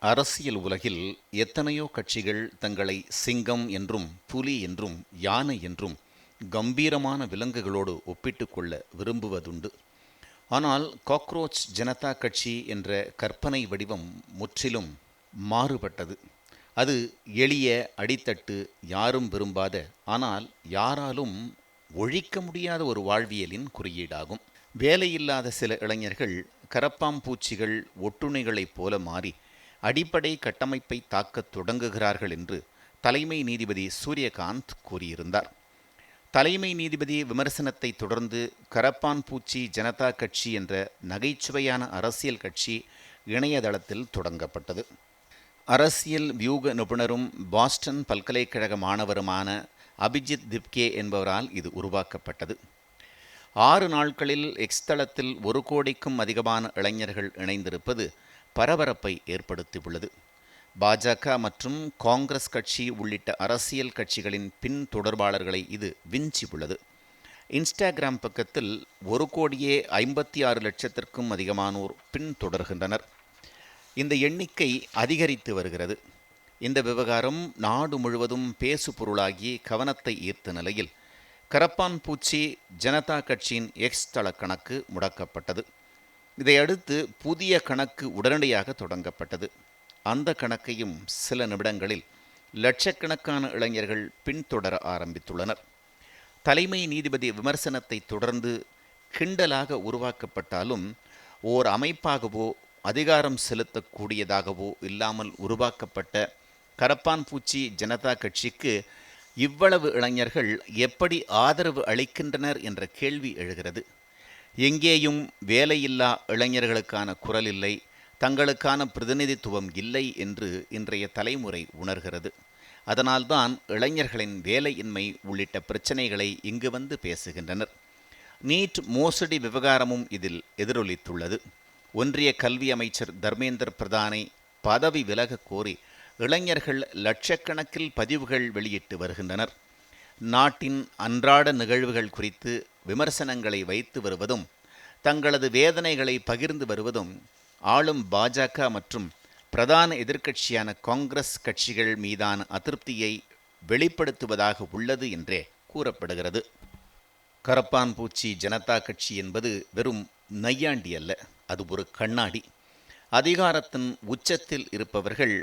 அரசியல் உலகில் எத்தனையோ கட்சிகள் தங்களை சிங்கம் என்றும் புலி என்றும் யானை என்றும் கம்பீரமான விலங்குகளோடு ஒப்பிட்டு கொள்ள விரும்புவதுண்டு. ஆனால் காக்ரோச் ஜனதா கட்சி என்ற கற்பனை வடிவம் முற்றிலும் மாறுபட்டது. அது எளிய அடித்தட்டு, யாரும் விரும்பாத, ஆனால் யாராலும் ஒழிக்க முடியாத ஒரு வாழ்வியலின் குறியீடாகும். வேலையில்லாத சில இளைஞர்கள் கரப்பாம்பூச்சிகள், ஒட்டுண்ணிகளைப் போல மாறி அடிப்படை கட்டமைப்பை தாக்கத் தொடங்குகிறார்கள் என்று தலைமை நீதிபதி சூரியகாந்த் கூறியிருந்தார். தலைமை நீதிபதி விமர்சனத்தை தொடர்ந்து கரப்பான் பூச்சி ஜனதா கட்சி என்ற நகைச்சுவையான அரசியல் கட்சி இணையதளத்தில் தொடங்கப்பட்டது. அரசியல் வியூக நிபுணரும் பாஸ்டன் பல்கலைக்கழக மாணவருமான அபிஜித் திப்கே என்பவரால் இது உருவாக்கப்பட்டது. 6 நாட்களில் எக்ஸ் தளத்தில் 1 கோடிக்கும் அதிகமான இளைஞர்கள் இணைந்திருப்பது பரபரப்பை ஏற்படுத்தியுள்ளது. பாஜக மற்றும் காங்கிரஸ் கட்சி உள்ளிட்ட அரசியல் கட்சிகளின் பின் தொடர்பாளர்களை இது விஞ்சியுள்ளது. இன்ஸ்டாகிராம் பக்கத்தில் 1,56,00,000த்திற்கும் அதிகமானோர் பின்தொடர்கின்றனர். இந்த எண்ணிக்கை அதிகரித்து வருகிறது. இந்த விவகாரம் நாடு முழுவதும் பேசு பொருளாகி கவனத்தை ஈர்த்த நிலையில் கரப்பான் பூச்சி ஜனதா கட்சியின் எக்ஸ் தள கணக்கு முடக்கப்பட்டது. இதையடுத்து புதிய கணக்கு உடனடியாக தொடங்கப்பட்டது. அந்த கணக்கையும் சில நிமிடங்களில் லட்சக்கணக்கான இளைஞர்கள் பின்தொடர ஆரம்பித்துள்ளனர். தலைமை நீதிபதி விமர்சனத்தை தொடர்ந்து கிண்டலாக உருவாக்கப்பட்டாலும் ஓர் அமைப்பாகவோ அதிகாரம் செலுத்தக்கூடியதாகவோ இல்லாமல் உருவாக்கப்பட்ட கரப்பான் பூச்சி ஜனதா கட்சிக்கு இவ்வளவு இளைஞர்கள் எப்படி ஆதரவு அளிக்கின்றனர் என்ற கேள்வி எழுகிறது. எங்கேயும் வேலையில்லா இளைஞர்களுக்கான குரல் இல்லை, தங்களுக்கான பிரதிநிதித்துவம் இல்லை என்று இன்றைய தலைமுறை உணர்கிறது. அதனால்தான் இளைஞர்களின் வேலையின்மை உள்ளிட்ட பிரச்சனைகளை இங்கு வந்து பேசுகின்றனர். நீட் மோசடி விவகாரமும் இதில் எதிரொலித்துள்ளது. ஒன்றிய கல்வி அமைச்சர் தர்மேந்திர பிரதானை பதவி விலக கோரி இளைஞர்கள் லட்சக்கணக்கில் பதிவுகள் வெளியிட்டு வருகின்றனர். நாட்டின் அன்றாட நிகழ்வுகள் குறித்து விமர்சனங்களை வைத்து வருவதும் தங்களது வேதனைகளை பகிர்ந்து வருவதும் ஆளும் பாஜக மற்றும் பிரதான எதிர்க்கட்சியான காங்கிரஸ் கட்சிகள் மீதான அதிருப்தியை வெளிப்படுத்துவதாக உள்ளது என்றே கூறப்படுகிறது. கரப்பான் பூச்சி ஜனதா கட்சி என்பது வெறும் நையாண்டி அல்ல, அது ஒரு கண்ணாடி. அதிகாரத்தின் உச்சத்தில் இருப்பவர்கள்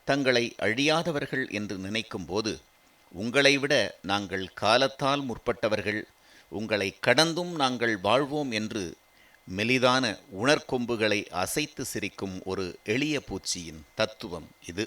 தங்களை அழியாதவர்கள் என்று நினைக்கும் போது, உங்களை விட நாங்கள் காலத்தால் முற்பட்டவர்கள், உங்களை கடந்தும் நாங்கள் வாழ்வோம் என்று மெலிதான உணர்கொம்புகளை அசைத்து சிரிக்கும் ஒரு எளிய பூச்சியின் தத்துவம் இது.